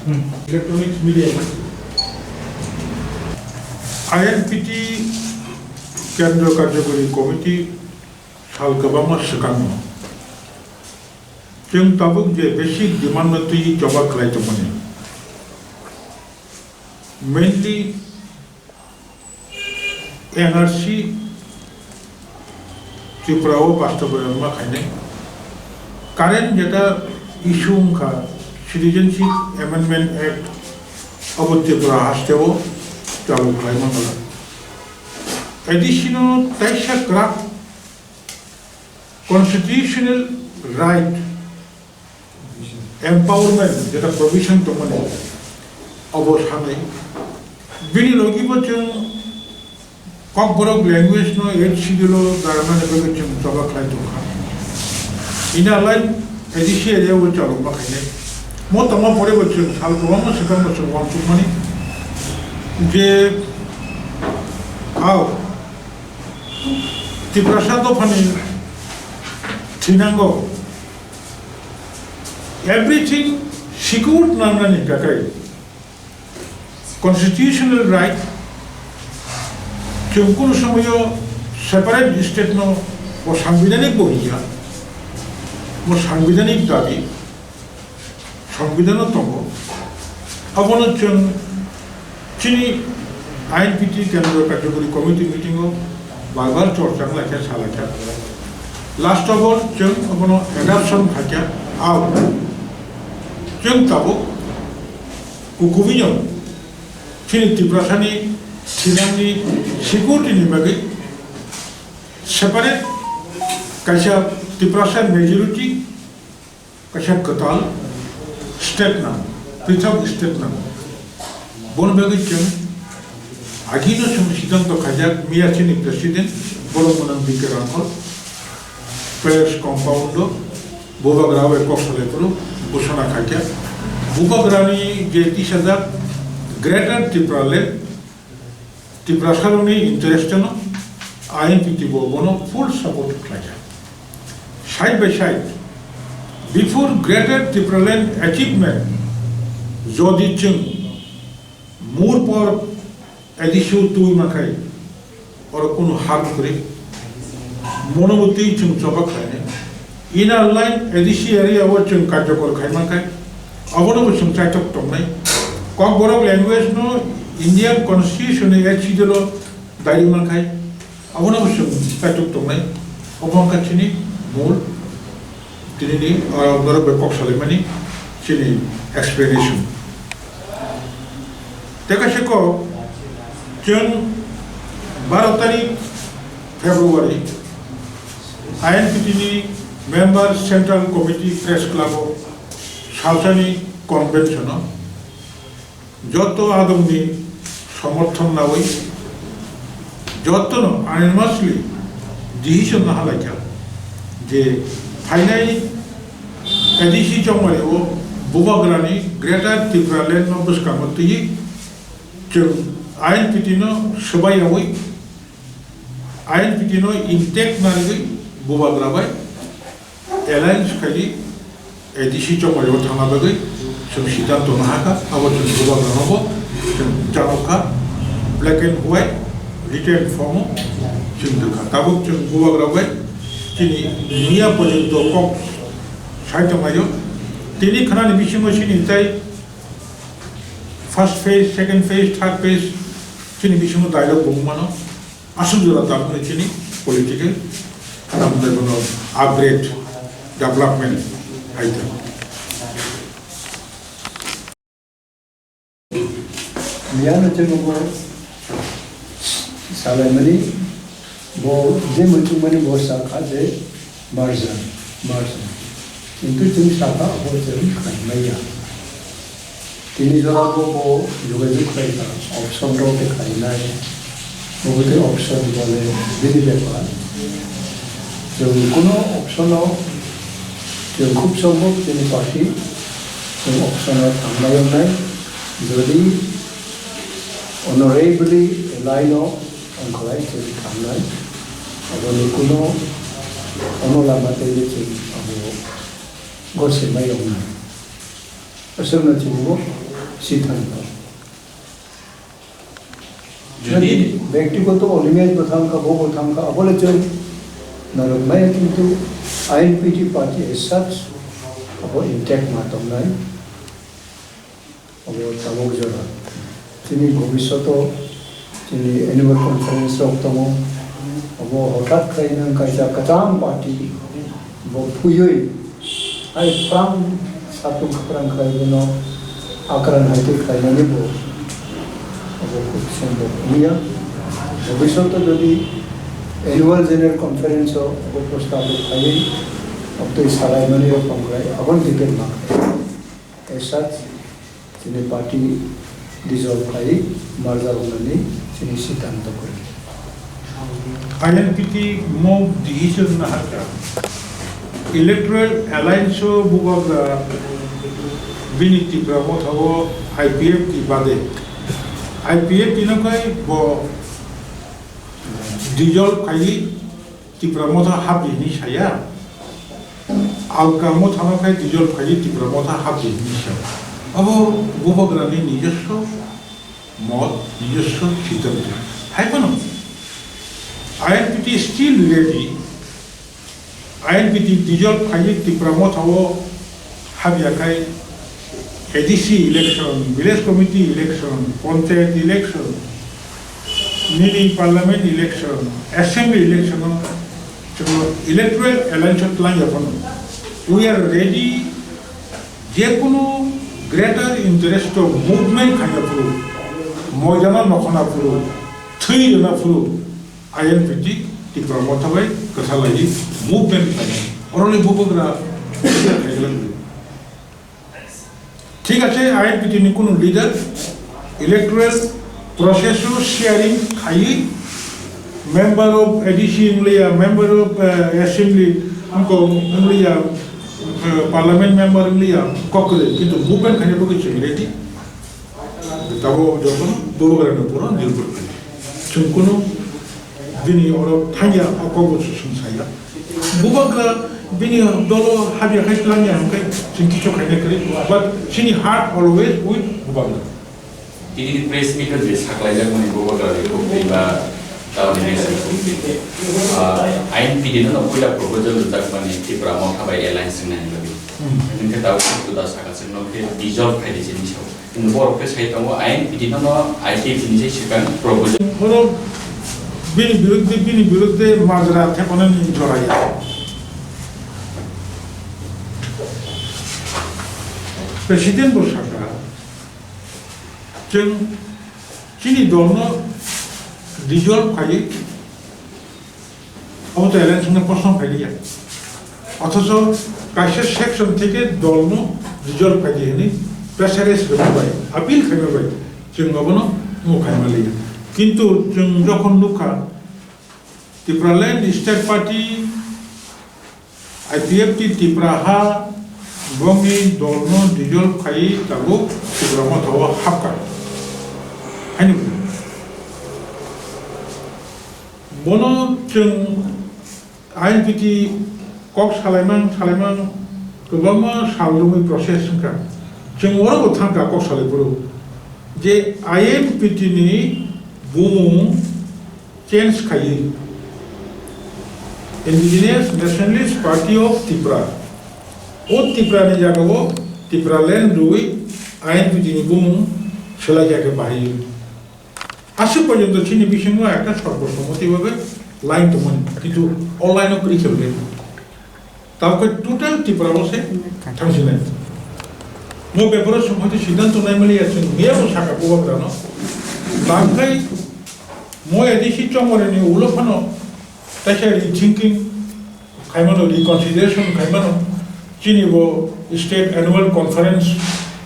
Electronics media. INPT Kendra Kategori Committee shall government Bwskango. Jeng tabuk je basic demand nati coba kelai temani. Mainly NRC TIPRA o pasta berama kene. Current jeta issue ka Citizenship Amendment Act of TIPRA hastewo चालू clima वाला additional taxa craft constitutional right empowerment যেটা provision তো মানে অবস্থানে বিনি লগি বচন Kokborok language নো এড শিডিউল দারমা নেবে চম সবা খাই তো খা ইনা লাইন এদিশে এরিয়া ও চালু বাখাইনে মতমা পরে বচন সাল প্রমাণ সেখান বচন ওয়ান টু মানে যে আও TIPRA তো ফানি ঠিনাঙ্গো এভরিথিং সিকিউরড নামনানি কাকাই কনস্টিটিউশনাল রাইট কোন সময় সেপারেট স্টেট নো ও সাংবিধানিক বহিয়া ও সাংবিধানিক দাবি সংবিধানতম অবনচন চিনি INPT Kendra Kategori Committee meeting of Bagwi Chorchang like a Salaka. Last of all, Chung Abono adoption Haka out. Chung Tabo Kukuvino Chini TIPRA Sinani Security Nibagi separate Kasha TIPRA majority Kasha Katal state now, Pithab state now. Bonbagi Chung Agino Siddhanto Khajak, Miyachini President, Bolomonan Bikerankol, Players Compoundo, Bubagrani Kosalepuru, Busana Khaja, Bubagrani Jetisada, Greater TIPRA led, TIPRA Saloni Interestano, INPT Bobono, full support of Khaja. Side by side, before Greater TIPRA land achievement, Jodi Chung, more power. এদিশো তুই মাখাই আর কোনো হাত করে মনোমতি চুম চবা খায় না inner line এদিশি area ও চুম কার্যকর খাই মাখায় অবনব চুম চাইটক টম নাই কক বড় ল্যাঙ্গুয়েজ নো ইন্ডিয়ান কনস্টিটিউশনে এচি দিল দাঁড়ি মাখায় অবনব চুম চাইটক টম নাই অবঙ্কা চিনি মূল তিনি আর বড় বেকক সালেমানি চিনি এক্সপ্লেনেশন দেখা Sheikh June 12 February, INPT member Central Committee Press Club Salsani Convention Joto Adamni Samarthon Nawi Joto unanimously decision Nahalaka the finally Edishi Chomareo Bubagrani Greater TIPRA land of Bwskango INPT no Shubai away, INPT no intake Nari, Bubagrani, Alliance Kali, Edishi Chomario Tanabagi, some Shitanto Nahaka, our Bubagranobo, Janoka, black and white, retail form, Chinduka, Tabuk, Bubagrani, Tini, Nia Projecto Cox, Shaitamayo, Tini Kanan Mission Machine inside. First phase, second phase, third phase, chini bishnu dialogue bumano, asundura tapne chini political, namda gono upgrade development item. Miano chino bo salamani bo je muchumani bo sakha je marjan. Into chini sakha bo chini khaimaya. Tini jora bo yogajuk khaina option ro ke khaina hai bote option bole dili bepa jo kono option ho jo khub sombhov tini party jo option er thamlayo nai jodi honorably elino onkolai tini thamlai aboni kono onola matele tini abo gorse mai onna asana chini bo সিদ্ধান্ত যদি ব্যক্তিগত অলিমেজ প্রধানকা বহু প্রধানকা অবলোচন নরমায় কিন্তু INPT party as such abo intact matom nai abo tabok jora তিনি ভবিষ্যত তিনি annual conference রক্তম abo হঠাৎ খাইনাং কাইজা কাটাম party bo phuyoi ai pram satu prang khaibeno akaran haite khainani bo abo খুব সম্ভব নিয়া ভবিষ্যত যদি annual general conference abo প্রস্তাব খাই अब इस सालाइमनी और पंगलाई अपन टिकट मांगते ऐसा जिन्हें पार्टी डिजॉल्व खाई मर्जा होने जिन्हें सिद्धांत करें INPT move decision na hata electoral alliance bubaga biniti pramo thabo IPF ki bade IPF tinakai bo dissolve khai ti pramo tha habi ni saya alkamo thanakai dissolve khai ti pramo tha habi ni saya abo bubagrani নিজস্ব মত নিজস্ব সিদ্ধান্ত হাইপনো INPT is still ready. INPT dissolve khai ti pramo thabo habyakai ADC election, village committee election, panchayat election, mini parliament election, assembly election, electoral alliance plan upon. We are ready. Jekono greater interest of movement khana puru, mojana nokhana puru, three jana puru. INPT ti promote by kasalai movement khana. Orale bubagra ঠিক আছে INPT ni কোনো leader electoral process sharing khai member of ADC India, member of assembly हमको India parliament member India kokre কিন্তু movement khane boke chimileti tabo jokon bubagrani pura nirbar kare chunkono bini oro thanya akobo sunsaya bubagra bini dolo habia khai planya hamkai chinki chok khai kare but chini heart always with bubagra ini press meet je saklai jak mani bubagrani ko ba INPT no puila proposal jak mani TIPRA mo khabai alliance nai labi ninka taw ko da saka sino ke dissolve khai dise ni sau in bor ke sai taw INPT no ITP ni je sikan proposal horo bini biruddhe majra thepona ni joraya President Bwskango जों chini dolno dissolve khai auto election na প্রশ্ন ফাইলিয়া অথচ কাছে section থেকে দলনো dissolve khai দিয়েনি প্রেসারেস হবাই appeal খাইবাই जों গবনো মুখাইমালিয়া কিন্তু जों যখন Luka TIPRA land state party IPFT TIPRA ha bongi dolno dissolve khai tago TIPRA mo thawa hakka 아니 bono जों INPT kok salaiman gobama salumi proses ka जों oro thangka kok salaipuru je INPT ni bumu change khai Indigenous Nationalist Party of TIPRA o TIPRA ni jagabo TIPRA land rui INPT ni bumu selajake bahai আসে পর্যন্ত চিনি বিষয় একটা সর্বসম্মতিভাবে line তো মনে কিন্তু অনলাইনও করে খেলবে তারপরে টোটাল TIPRA বসে থামছিলেন মো ব্যাপারের সম্পর্কে সিদ্ধান্ত নাই মিলে আছেন মেয়েও শাখা বুবাগ্রানো বাংলায় মো এদিশি চমরে নিয়ে উলোফানো তাছাড়া রিথিঙ্কিং খাইমানো রিকনসিডারেশন খাইমানো চিনিব স্টেট অ্যানুয়াল কনফারেন্স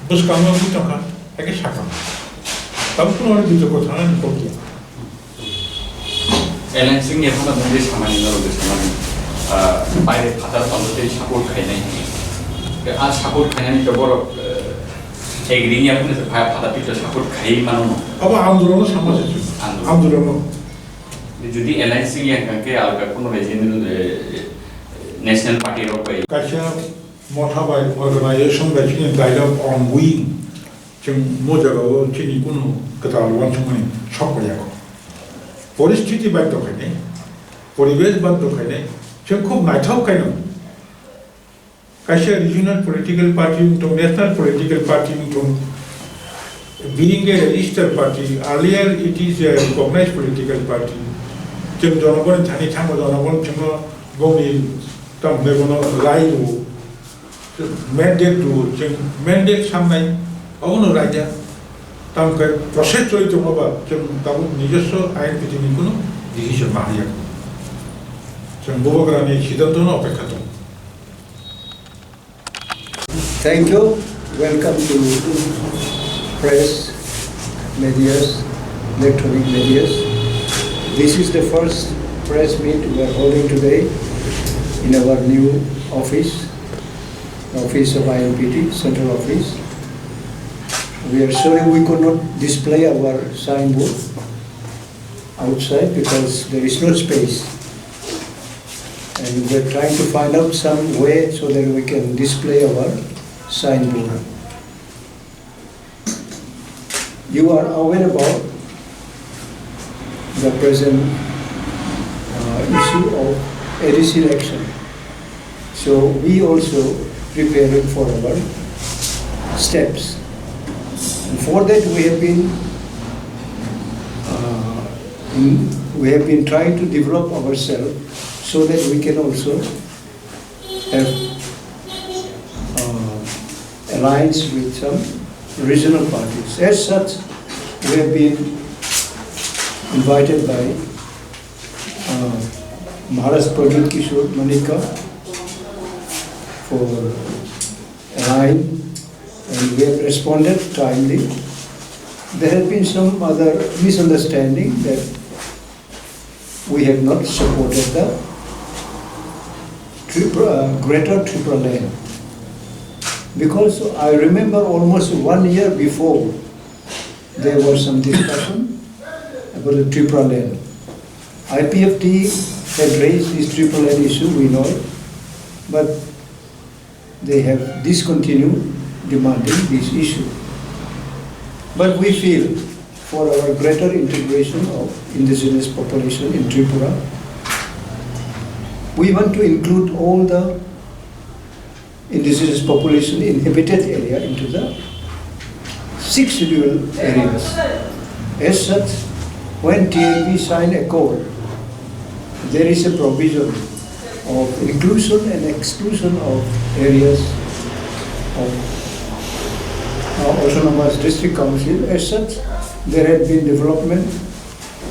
Bwskango কি টাকা একে শাখা तब तो और दूसरे को था ना निकल गया Allianceni ये होना मुझे सामान्य ना लोग सामान्य बाहर फादर पंद्रह सपोर्ट खाने के आज सपोर्ट खाने में कबर एक दिन या अपने से फादर पिता सपोर्ट खाई मानो अब आंदोलन समझ चुके आंदोलन যদি Allianceni ये करके आगे कोनो रेजिमेंट नेशनल पार्टी रोक पे कैसे मोटा बाय ऑर्गेनाइजेशन बैठने डायलॉग ऑन विंग जों मोजागाव चिनि कुनु कताल वानसुमनि सकयाको परिस्थिति बाध्यखायने परिवेश बाध्यखायने जों खूब नायथावखायनो कायसे रिजनल पॉलिटिकल पार्टी दं नेशनल पॉलिटिकल पार्टी दं being a registered party earlier it is a recognized political party जों जनगण थानि थांगो जनगण जों गौनि तमनेगनो रायु mandate to जों mandate सामनाय अवनो राजा तमके प्रोसेस चलित होबा जों तब निजस्व INPT नि कुनु डिसिजन मारिया जों बुबाग्रानि सिद्धान्तनो अपेक्षा दं Thank you. Welcome to press, medias, electronic medias. This is the first press meet we are holding today in our new office of INPT, Central Office. We are sorry we could not display our signboard outside because there is no space. And we are trying to find out some way so that we can display our signboard. You are aware about the present issue of ADC election. So we also preparing for our steps. And for that we have been trying to develop ourselves so that we can also have alliance with some regional parties. As such, we have been invited by Maharaj Prajit Kishore Manika for line, and we have responded timely. There has been some other misunderstanding that we have not supported the greater TIPRA land. Because I remember almost 1 year before there was some discussion about the TIPRA land. IPFT had raised this TIPRA land issue, we know it, but they have discontinued demanding this issue. But we feel for our greater integration of indigenous population in Tripura, we want to include all the indigenous population inhabited area into the 6 scheduled areas. As such, when TLP signed a code, there is a provision of inclusion and exclusion of areas of autonomous district council. As such, there had been development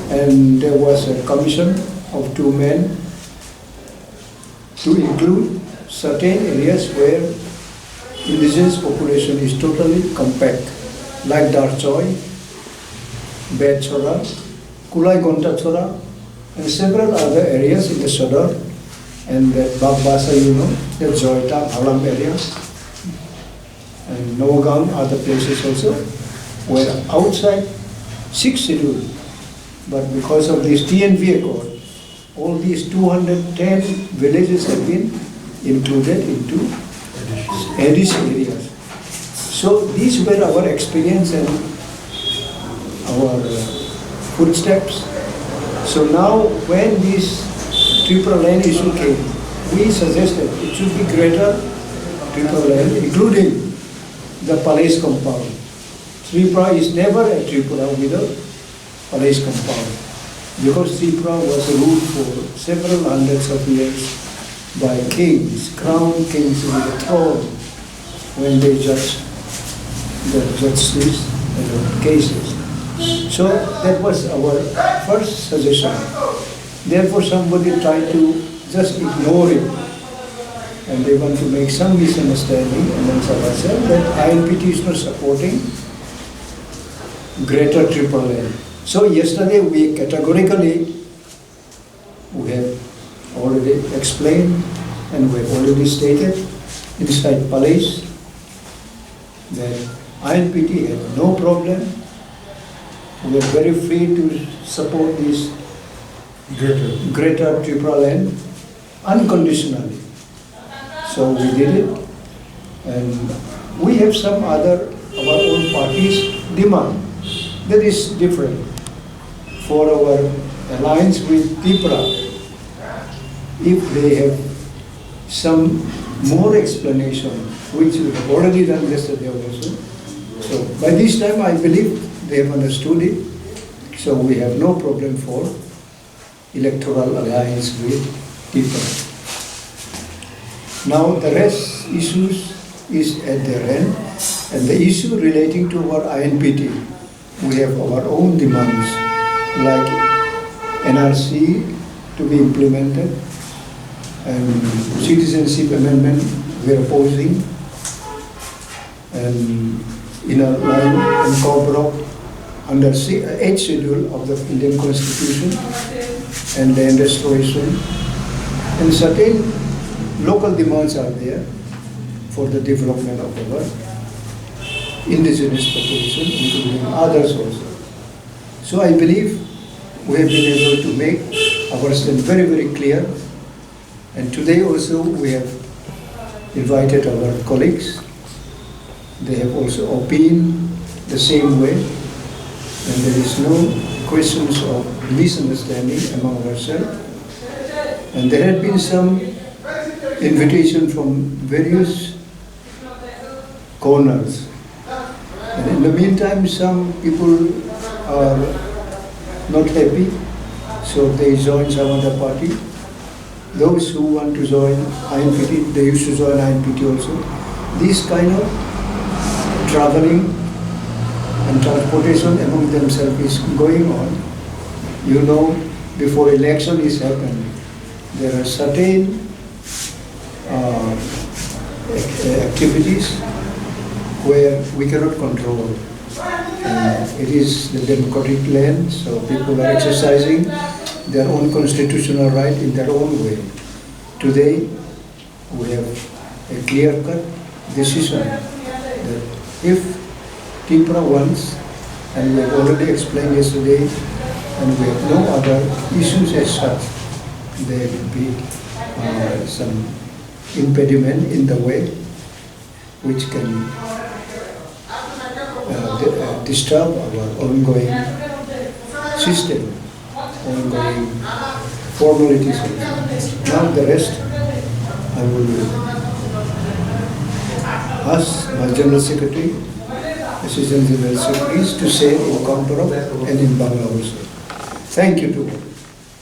and there was a commission of 2 men to include certain areas where indigenous population is totally compact, like Darchoy, Bedchora, Kulai Gontachora, and several other areas in the Sodor, and that Bagbasa, the Joyta, Halam area, and Nogang, other places also, were outside 6 schedule. But because of this TNV accord, all these 210 villages have been included into ADC areas. So these were our experience and our footsteps. So now when this TIPRA land issue came, we suggested it should be greater TIPRA land, including the palace compound. TIPRA is never a TIPRA with a palace compound, because TIPRA was ruled for several hundreds of years by kings, crown kings with a throne, when they judged these cases. So that was our first suggestion. Therefore somebody tried to just ignore it, and they want to make some misunderstanding amongst ourselves that INPT is not supporting greater TIPRA land. So yesterday we categorically, we have already explained and we have already stated inside Palace that INPT had no problem. We are very free to support this greater TIPRA land unconditionally. So we did it, and we have some other our own party's demand. That is different. For our alliance with TIPRA, if they have some more explanation, which we have already done yesterday also. So by this time I believe they have understood it. So we have no problem for electoral alliance with TIPRA. Now the rest issues is at their end, and the issue relating to our INPT, we have our own demands like NRC to be implemented and citizenship amendment we are opposing, and inner line and co-block under 8th schedule of the Indian Constitution and land restoration, and certain local demands are there for the development of our indigenous population, including others also. So I believe we have been able to make our stand very, very clear. And today also we have invited our colleagues. They have also opined the same way. And there is no questions of misunderstanding among ourselves. And there had been some invitation from various corners. And in the meantime, some people are not happy, so they join some other party. Those who want to join INPT, they used to join INPT also. This kind of traveling and transportation among themselves is going on. You know, before election is happening, there are certain activities where we cannot control. It is the democratic land, so people are exercising their own constitutional right in their own way. Today, we have a clear-cut decision that if TIPRA wants, and we have already explained yesterday, and we have no other issues as such, there will be some impediment in the way which can disturb our ongoing system, ongoing formalities. Now the rest, I will ask my General Secretary, Assistant General Secretaries to say in Kampara and in Bangla also. Thank you to all.